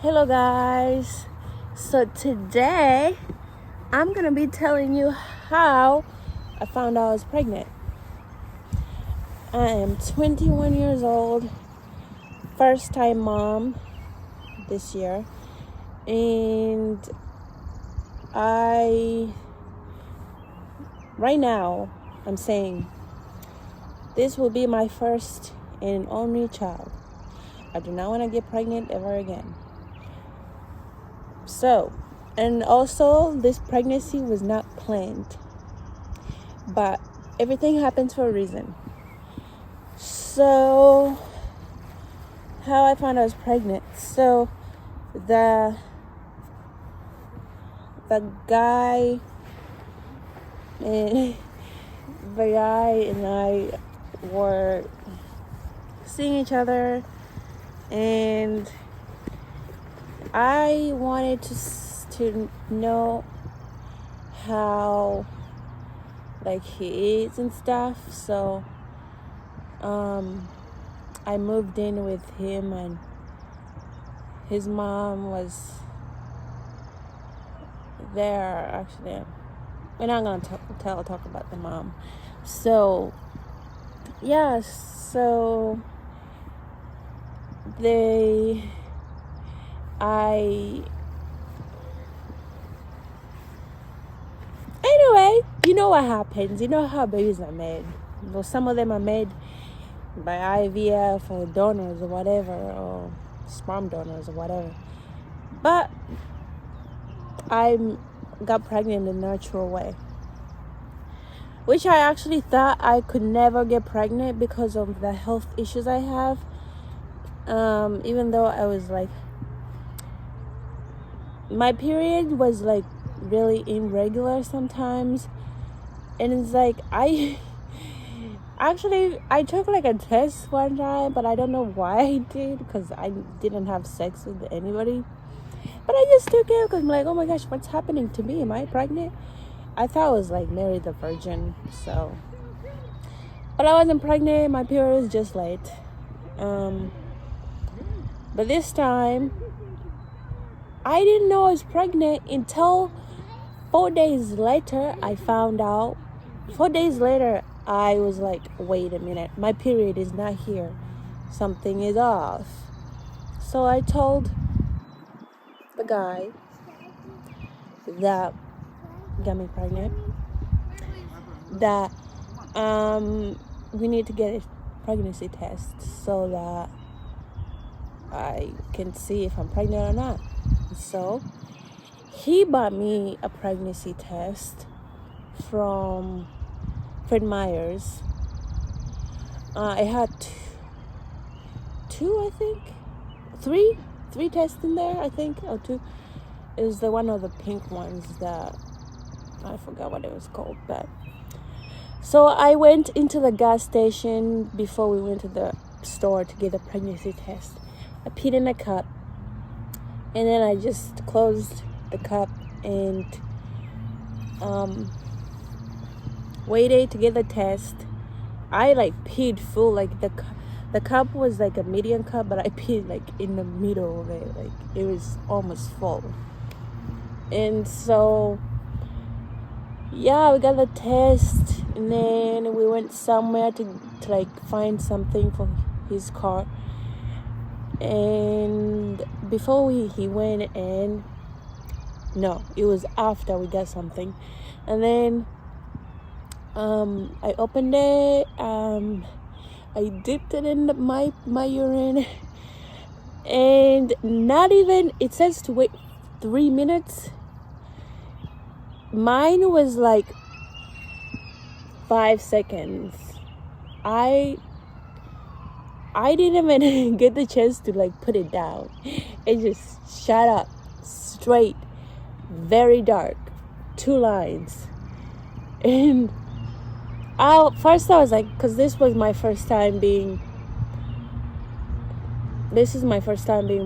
Hello guys. So today I'm gonna be telling you how I found out I was pregnant. I am 21 years old, first time mom this year, and right now I'm saying this will be my first and only child. I do not want to get pregnant ever again. So, and also this pregnancy was not planned, but everything happens for a reason. So, how I found I was pregnant. So, the guy and I were seeing each other, and I wanted to know how he is and stuff. So I moved in with him, and his mom was there. Actually, we're not gonna talk about the mom. So yeah, so anyway, you know what happens. You know how babies are made. Well, some of them are made by IVF or donors or whatever, or sperm donors or whatever. But I got pregnant in a natural way, which I actually thought I could never get pregnant because of the health issues I have. Even though I was my period was really irregular sometimes, and it's I took a test one time, but I don't know why I did, because I didn't have sex with anybody. But I just took it because I'm like, oh my gosh, what's happening to me? Am I pregnant? I thought I was Mary the Virgin. So, but I wasn't pregnant. My period was just late. But this time, I didn't know I was pregnant until 4 days later. I found out. 4 days later, I was like, wait a minute, my period is not here. Something is off. So I told the guy that got me pregnant that we need to get a pregnancy test so that I can see if I'm pregnant or not. So he bought me a pregnancy test from Fred Meyer's. I had two, I think, three tests in there, I think, or two. It was the one of the pink ones that I forgot what it was called. But so I went into the gas station before we went to the store to get a pregnancy test. I peed in a cup, and then I just closed the cup and waited to get the test. I peed full. The cup was a medium cup, but I peed in the middle of it. It was almost full. And so yeah, we got the test, and then we went somewhere to find something for his car. And before he went in, no, it was after we got something. And then I opened it, I dipped it in my urine, and not even, it says to wait 3 minutes. Mine was 5 seconds. I didn't even get the chance to put it down. It just shot up straight, very dark, 2 lines. And first I was because this is my first time being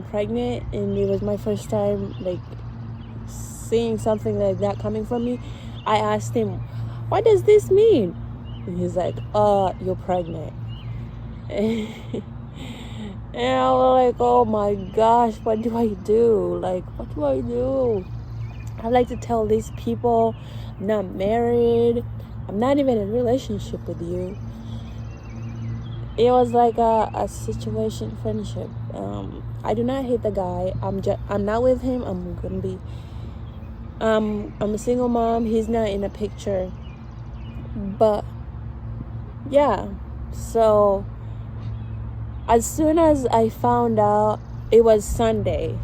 pregnant, and it was my first time seeing something like that coming from me. I asked him, what does this mean? And he's like, you're pregnant. And I was like, oh my gosh, what do I do? Like, what do I do? I like to tell these people I'm not married. I'm not even in a relationship with you. It was like a situation friendship. I do not hate the guy. I'm not with him. I'm gonna be I'm a single mom. He's not in the picture. But yeah. So as soon as I found out, it was Sunday.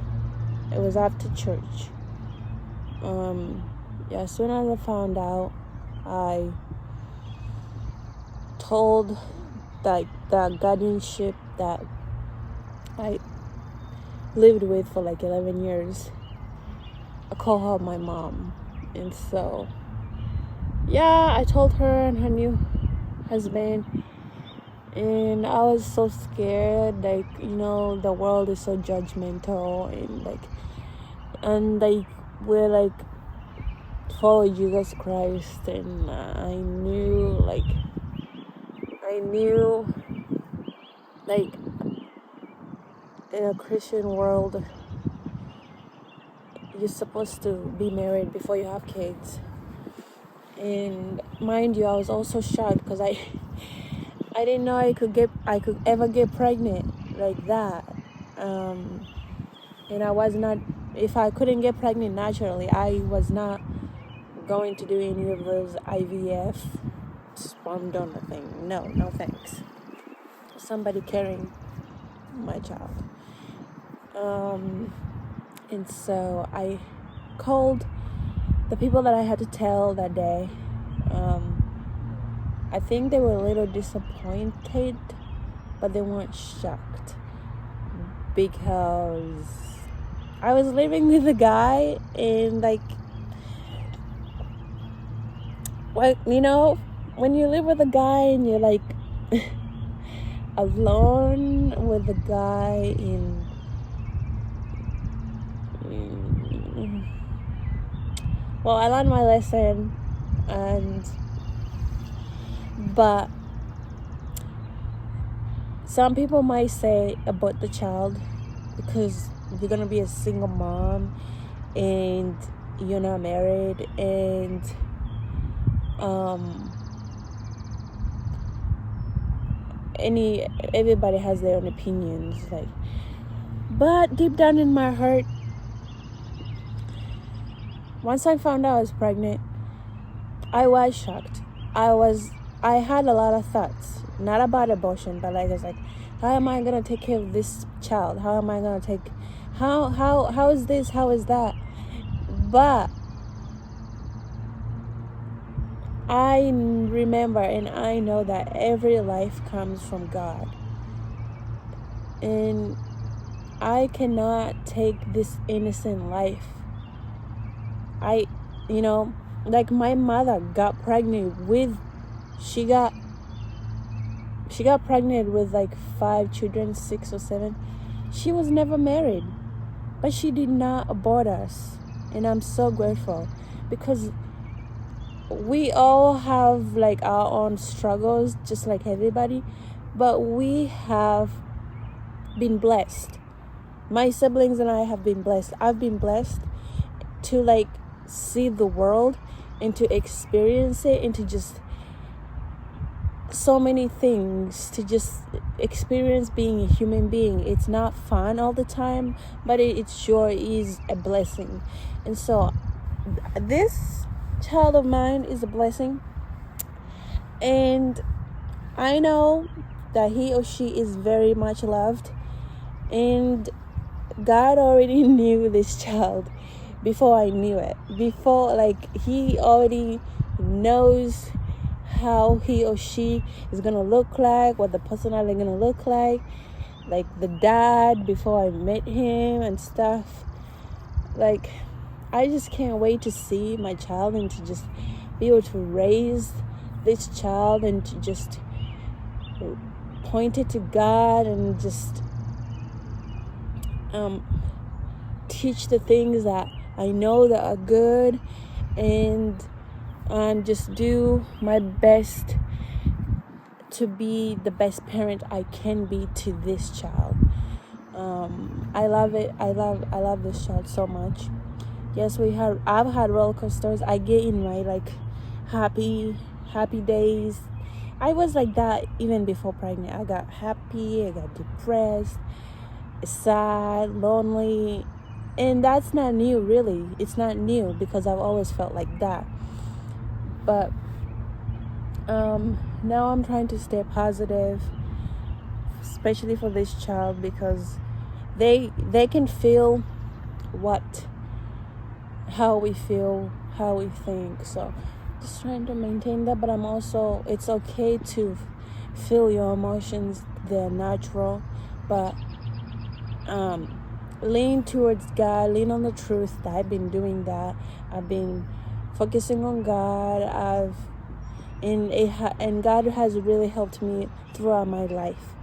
It was after church. Yeah, as soon as I found out, I told that guardianship that I lived with for like 11 years. I call her my mom. And so, yeah, I told her and her new husband. And I was so scared. Like, the world is so judgmental. And we're like, follow Jesus Christ. And I knew, like, in a Christian world, you're supposed to be married before you have kids. And mind you, I was also shocked because I didn't know I could ever get pregnant like that. And I was not, if I couldn't get pregnant naturally, I was not going to do any of those IVF sperm donor thing. No thanks. Somebody carrying my child. And so I called the people that I had to tell that day. I think they were a little disappointed, but they weren't shocked because I was living with a guy, and when you live with a guy and you're like alone with a guy well, I learned my lesson, but some people might say about the child, because you're gonna be a single mom and you're not married, and everybody has their own opinions, but deep down in my heart, once I found out I was pregnant, I was shocked. I had a lot of thoughts, not about abortion, but I was like, how am I gonna take care of this child? How am I gonna how is this? How is that? But I remember and I know that every life comes from God. And I cannot take this innocent life. My mother got pregnant with, she got pregnant with 5 children, 6 or 7. She was never married, but she did not abort us. And I'm so grateful, because we all have our own struggles, just like everybody, but we have been blessed. My siblings and I have been blessed. I've been blessed to see the world and to experience it, and to just so many things, to just experience being a human being. It's not fun all the time, but it sure is a blessing. And so this child of mine is a blessing, and I know that he or she is very much loved, and God already knew this child before I knew it. He already knows how he or she is gonna look like, what the personality is gonna look like the dad before I met him and stuff. I just can't wait to see my child and to just be able to raise this child and to just point it to God and just teach the things that I know that are good, and just do my best to be the best parent I can be to this child. I love it. I love this child so much. Yes, I've had roller coasters. I get in my like happy days. I was like that even before pregnant. I got happy, I got depressed, sad, lonely, and that's not new, really. It's not new because I've always felt like that. But now I'm trying to stay positive, especially for this child, because they can feel how we feel, how we think. So just trying to maintain that. But it's okay to feel your emotions. They're natural, but lean towards God, lean on the truth. I've been doing that. I've been focusing on God. And God has really helped me throughout my life.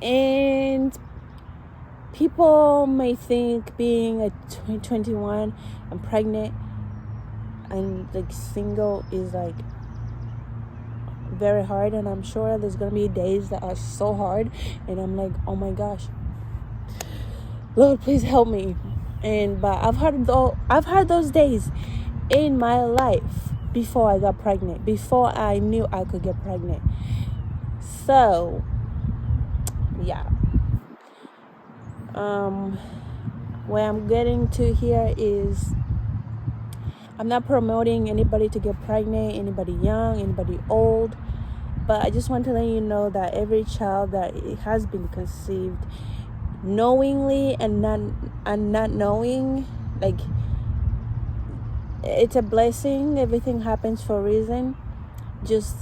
And people may think being a 21, I'm pregnant and like single is like very hard, and I'm sure there's gonna be days that are so hard, and I'm like, oh my gosh, Lord, please help me. But I've had those days in my life before I got pregnant, before I knew I could get pregnant. So yeah, where I'm getting to here is, I'm not promoting anybody to get pregnant, anybody young, anybody old, but I just want to let you know that every child that has been conceived knowingly and not knowing, like, it's a blessing. Everything happens for a reason. Just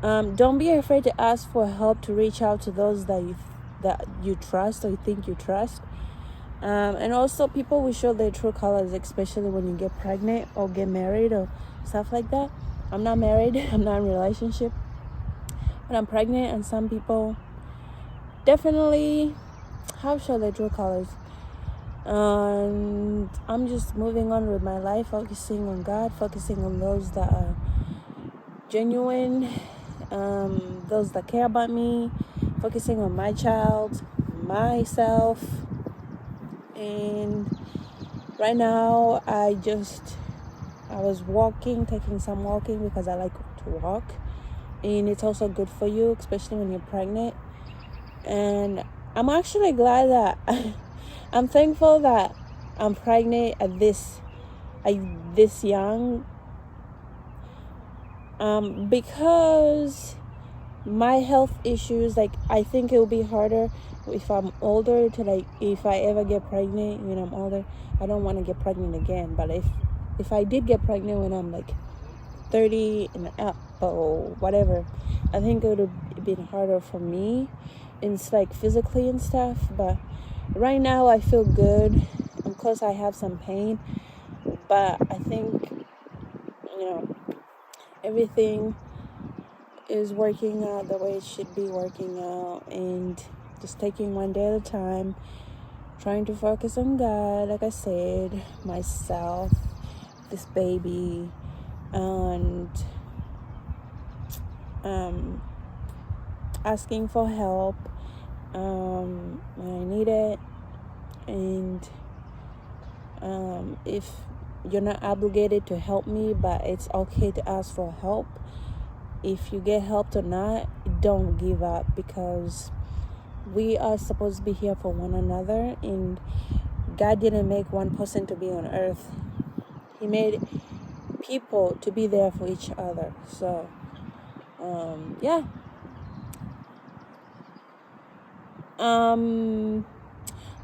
don't be afraid to ask for help, to reach out to those that you trust or you think you trust. And also, people will show their true colors, especially when you get pregnant or get married or stuff like that. I'm not married. I'm not in a relationship, but I'm pregnant, and some people definitely have shown their true colors. And I'm just moving on with my life, focusing on God, focusing on those that are genuine, those that care about me, focusing on my child, myself. And right now I was taking some walking because I like to walk, and it's also good for you, especially when you're pregnant. And I'm actually glad that I'm thankful that I'm pregnant at this young, because my health issues, like, I think it will be harder if I'm older to, like, if I ever get pregnant when I'm older. I don't want to get pregnant again, but if I did get pregnant when I'm like 30 and up or whatever, I think it would have been harder for me. It's like physically and stuff, but right now I feel good. Of course, I have some pain, but I think, everything is working out the way it should be working out, and just taking one day at a time, trying to focus on God, like I said, myself, this baby, and asking for help when I need it. And if you're not obligated to help me, but it's okay to ask for help. If you get helped or not, don't give up, because we are supposed to be here for one another, and God didn't make one person to be on earth. He made people to be there for each other. So yeah.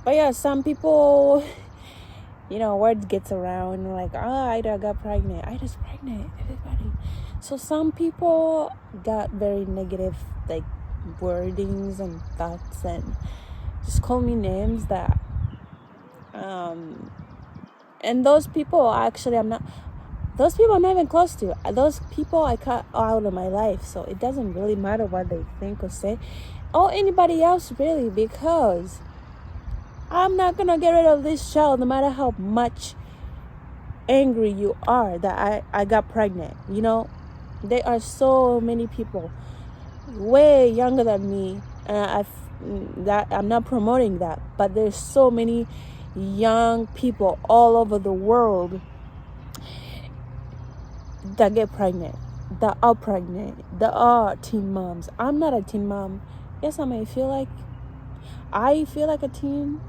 But yeah, some people, words gets around like, Ida got pregnant. Ida's pregnant, everybody. So some people got very negative, like, wordings and thoughts, and just call me names that, and those people, actually, those people I'm not even close to. Those people I cut out of my life. So it doesn't really matter what they think or say, or anybody else, really, because I'm not gonna get rid of this child no matter how much angry you are that I got pregnant. There are so many people way younger than me. That I'm not promoting that, but there's so many young people all over the world that get pregnant, that are teen moms. I'm not a teen mom. Yes, I feel like a teen,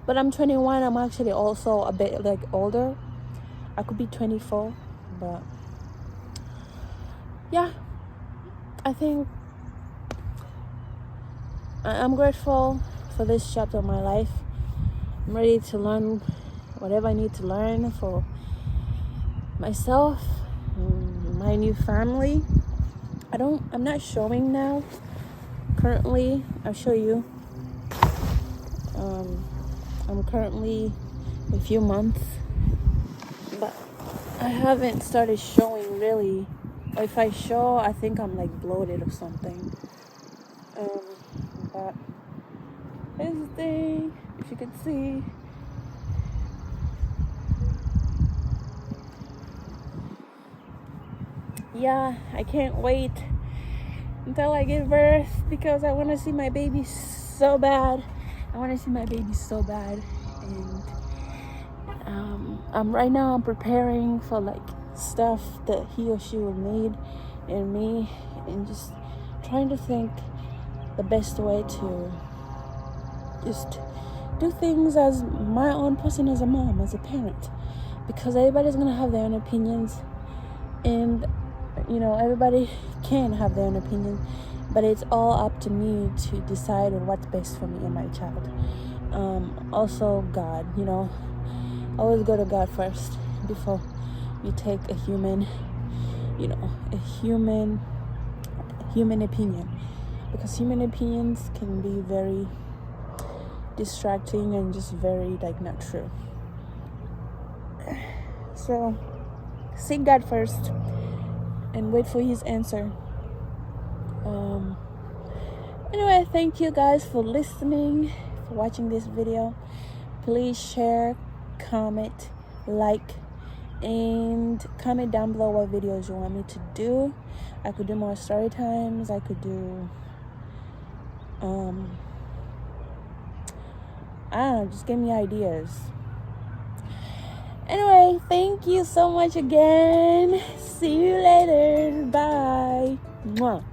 but I'm 21. I'm actually also a bit like older. I could be 24, but yeah, I think I'm grateful for this chapter of my life. I'm ready to learn whatever I need to learn for myself, my new family. I'm not showing now. Currently, I'll show you. I'm currently a few months, but I haven't started showing really. Or if I show, I think I'm like bloated or something. But here's the thing, if you could see. Yeah, I can't wait until I give birth because I want to see my baby so bad. And I'm preparing for like stuff that he or she will need in me, and just trying to think the best way to just do things as my own person, as a mom, as a parent, because everybody's gonna have their own opinions, and everybody can have their own opinion, but it's all up to me to decide on what's best for me and my child. Also God, always go to God first before you take a human opinion, because human opinions can be very distracting and just very like not true. So seek God first and wait for his answer. Anyway, thank you guys for listening, for watching this video. Please share, comment, like, and comment down below what videos you want me to do. I could do more story times. I could do I don't know, just give me ideas. Anyway, thank you so much again. See you later. Bye. Mwah.